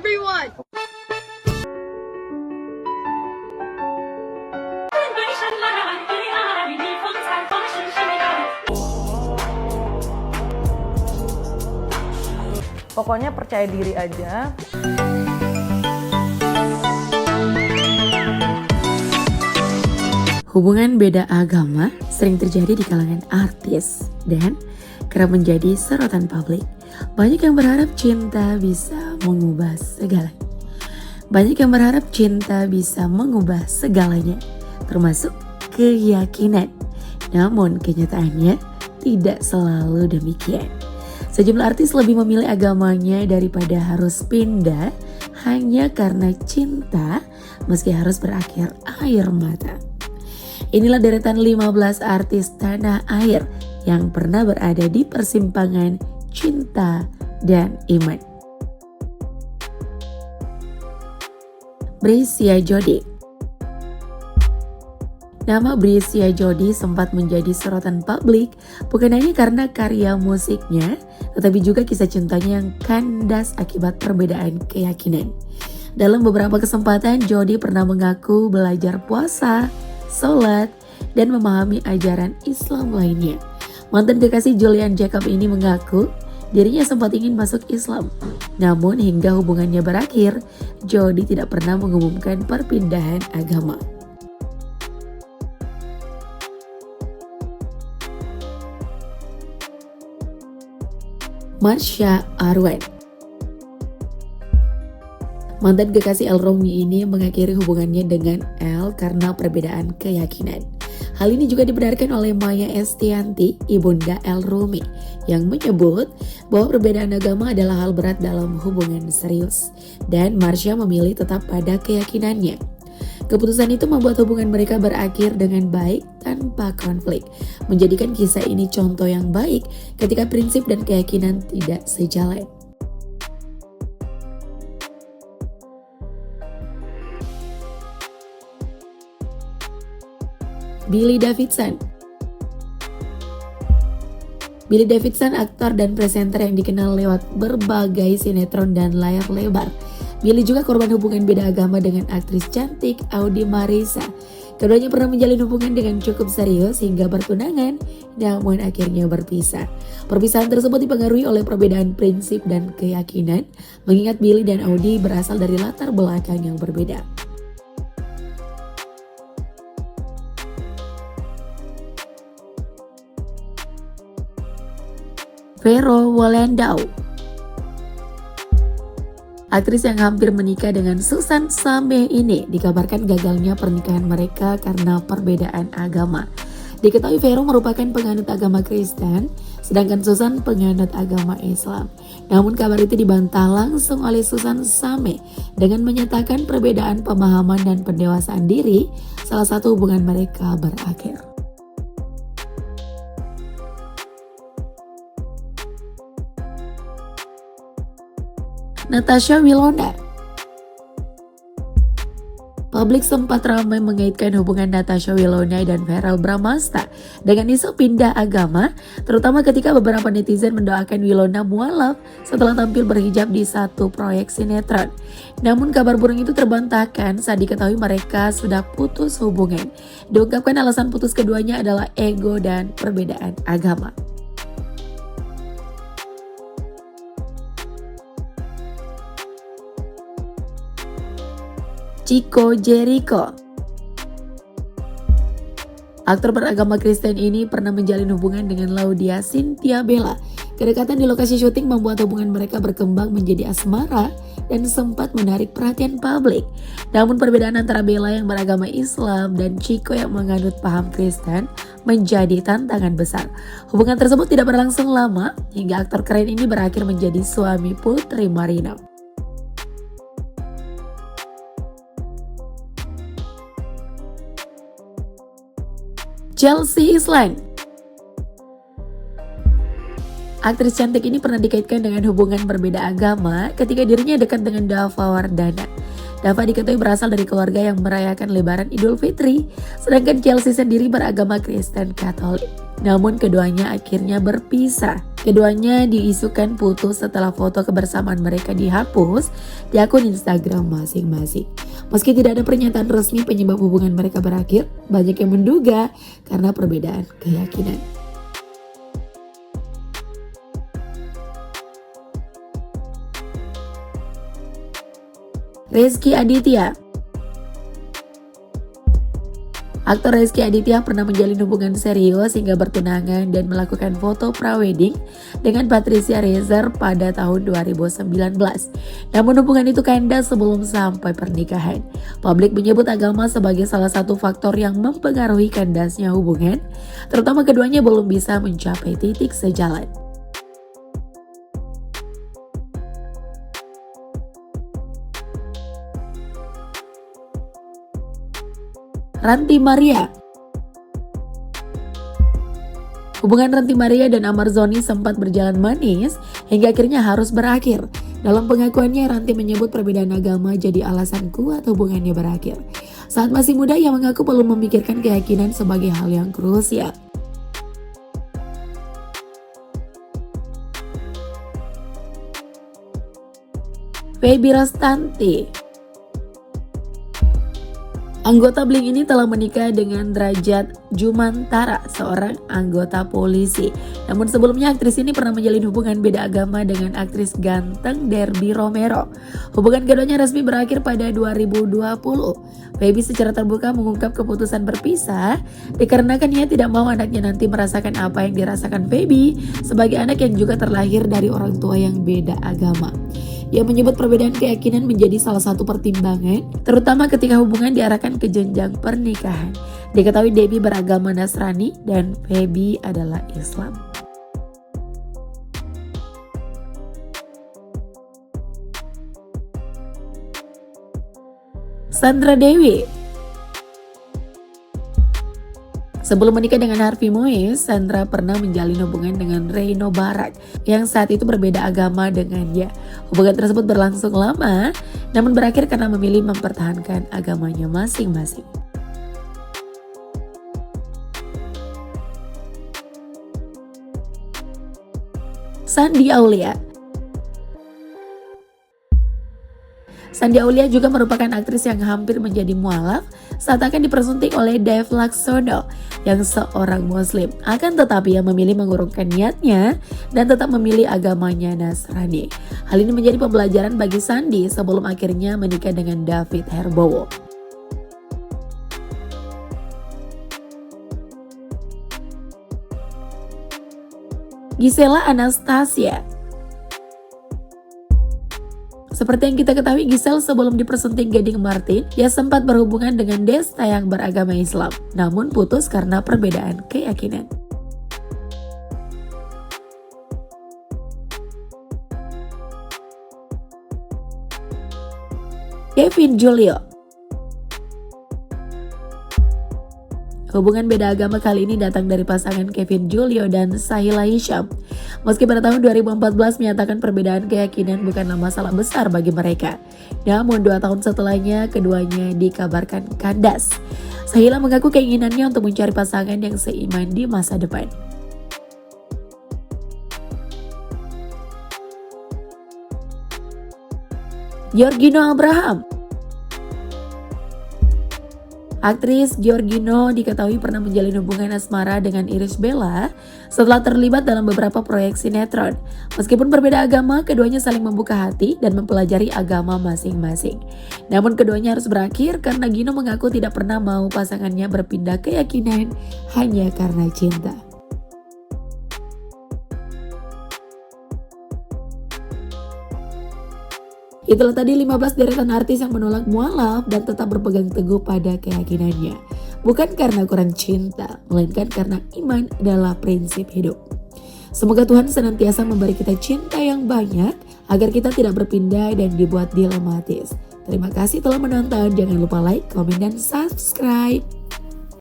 everyone! Pokoknya percaya diri aja. Hubungan beda agama sering terjadi di kalangan artis dan kerap menjadi sorotan publik. Banyak yang berharap cinta bisa mengubah segalanya. Termasuk keyakinan. Namun kenyataannya tidak selalu demikian. Sejumlah artis lebih memilih agamanya daripada harus pindah hanya karena cinta meski harus berakhir air mata. Inilah deretan 15 artis tanah air yang pernah berada di persimpangan cinta dan iman. Brescia Jody. Nama Brescia Jody sempat menjadi sorotan publik bukan hanya karena karya musiknya, tetapi juga kisah cintanya yang kandas akibat perbedaan keyakinan. Dalam beberapa kesempatan, Jody pernah mengaku belajar puasa, sholat, dan memahami ajaran Islam lainnya. Mantan kekasih Julian Jacob ini mengaku dirinya sempat ingin masuk Islam. Namun hingga hubungannya berakhir, Jody tidak pernah mengumumkan perpindahan agama. Marsha Arwen. Mantan kekasih El Romney ini mengakhiri hubungannya dengan El karena perbedaan keyakinan. Hal ini juga dibenarkan oleh Maya Estianty, ibunda El Romney, yang menyebut bahwa perbedaan agama adalah hal berat dalam hubungan serius. Dan Marsha memilih tetap pada keyakinannya. Keputusan itu membuat hubungan mereka berakhir dengan baik tanpa konflik, menjadikan kisah ini contoh yang baik ketika prinsip dan keyakinan tidak sejalan. Billy Davidson. Billy Davidson, aktor dan presenter yang dikenal lewat berbagai sinetron dan layar lebar. Billy juga korban hubungan beda agama dengan aktris cantik Audie Marisa. Keduanya pernah menjalin hubungan dengan cukup serius hingga bertunangan, namun akhirnya berpisah. Perpisahan tersebut dipengaruhi oleh perbedaan prinsip dan keyakinan, mengingat Billy dan Audie berasal dari latar belakang yang berbeda. Vero Walendau. Aktris yang hampir menikah dengan Susan Sameh ini dikabarkan gagalnya pernikahan mereka karena perbedaan agama. Diketahui Vero merupakan penganut agama Kristen, sedangkan Susan penganut agama Islam. Namun kabar itu dibantah langsung oleh Susan Sameh dengan menyatakan perbedaan pemahaman dan pendewasaan diri salah satu hubungan mereka berakhir. Natasha Wilona. Publik sempat ramai mengaitkan hubungan Natasha Wilona dan Verrell Bramasta dengan isu pindah agama, terutama ketika beberapa netizen mendoakan Wilona mualaf setelah tampil berhijab di satu proyek sinetron. Namun kabar burung itu terbantahkan saat diketahui mereka sudah putus hubungan. Diungkapkan alasan putus keduanya adalah ego dan perbedaan agama. Chico Jericho. Aktor beragama Kristen ini pernah menjalin hubungan dengan Laudya Cynthia Bella. Kedekatan di lokasi syuting membuat hubungan mereka berkembang menjadi asmara dan sempat menarik perhatian publik. Namun perbedaan antara Bella yang beragama Islam dan Chico yang menganut paham Kristen menjadi tantangan besar. Hubungan tersebut tidak berlangsung lama hingga aktor keren ini berakhir menjadi suami Putri Marino. Chelsea Islan. Aktris cantik ini pernah dikaitkan dengan hubungan berbeda agama ketika dirinya dekat dengan Dava Wardana. Dava diketahui berasal dari keluarga yang merayakan Lebaran Idul Fitri, sedangkan Chelsea sendiri beragama Kristen Katolik. Namun keduanya akhirnya berpisah. Keduanya diisukan putus setelah foto kebersamaan mereka dihapus di akun Instagram masing-masing. Meski tidak ada pernyataan resmi penyebab hubungan mereka berakhir, banyak yang menduga karena perbedaan keyakinan. Rezky Aditya. Aktor Rezky Aditya pernah menjalin hubungan serius hingga bertunangan dan melakukan foto prawedding dengan Patricia Reiser pada tahun 2019. Namun hubungan itu kandas sebelum sampai pernikahan. Publik menyebut agama sebagai salah satu faktor yang mempengaruhi kandasnya hubungan, terutama keduanya belum bisa mencapai titik sejalan. Ranty Maria. Hubungan Ranty Maria dan Amar Zoni sempat berjalan manis hingga akhirnya harus berakhir. Dalam pengakuannya, Ranty menyebut perbedaan agama jadi alasan kuat hubungannya berakhir. Saat masih muda, ia mengaku belum memikirkan keyakinan sebagai hal yang krusial. Baby Rostanti. Anggota Blink ini telah menikah dengan Derajat Jumantara, seorang anggota polisi. Namun sebelumnya aktris ini pernah menjalin hubungan beda agama dengan aktris ganteng Derby Romero. Hubungan keduanya resmi berakhir pada 2020. Baby secara terbuka mengungkap keputusan berpisah dikarenakan ia tidak mau anaknya nanti merasakan apa yang dirasakan Baby sebagai anak yang juga terlahir dari orang tua yang beda agama. Ia menyebut perbedaan keyakinan menjadi salah satu pertimbangan, terutama ketika hubungan diarahkan ke jenjang pernikahan. Diketahui Debbie beragama Nasrani dan Feby adalah Islam. Sandra Dewi. Sebelum menikah dengan Harvey Moise, Sandra pernah menjalin hubungan dengan Reyno Barak yang saat itu berbeda agama dengannya. Hubungan tersebut berlangsung lama, namun berakhir karena memilih mempertahankan agamanya masing-masing. Shandy Aulia. Shandy Aulia juga merupakan aktris yang hampir menjadi mualaf saat akan dipersunting oleh Dave Laksono yang seorang muslim. Akan tetapi ia memilih mengurungkan niatnya dan tetap memilih agamanya Nasrani. Hal ini menjadi pembelajaran bagi Shandy sebelum akhirnya menikah dengan David Herbowo. Gisela Anastasia. Seperti yang kita ketahui, Giselle sebelum dipersunting Gading Martin, ia sempat berhubungan dengan Desta yang beragama Islam, namun putus karena perbedaan keyakinan. Kevin Julio. Hubungan beda agama kali ini datang dari pasangan Kevin Julio dan Sahila Hisham. Meski pada tahun 2014 menyatakan perbedaan keyakinan bukanlah masalah besar bagi mereka. Namun 2 tahun setelahnya keduanya dikabarkan kandas. Sahila mengaku keinginannya untuk mencari pasangan yang seiman di masa depan. Giorgino Abraham. Aktris Giorgino diketahui pernah menjalin hubungan asmara dengan Irish Bella setelah terlibat dalam beberapa proyek sinetron. Meskipun berbeda agama, keduanya saling membuka hati dan mempelajari agama masing-masing. Namun keduanya harus berakhir karena Gino mengaku tidak pernah mau pasangannya berpindah keyakinan hanya karena cinta. Itulah tadi 15 deretan artis yang menolak mualaf dan tetap berpegang teguh pada keyakinannya. Bukan karena kurang cinta, melainkan karena iman adalah prinsip hidup. Semoga Tuhan senantiasa memberi kita cinta yang banyak agar kita tidak berpindah dan dibuat dilematis. Terima kasih telah menonton, jangan lupa like, komen, dan subscribe.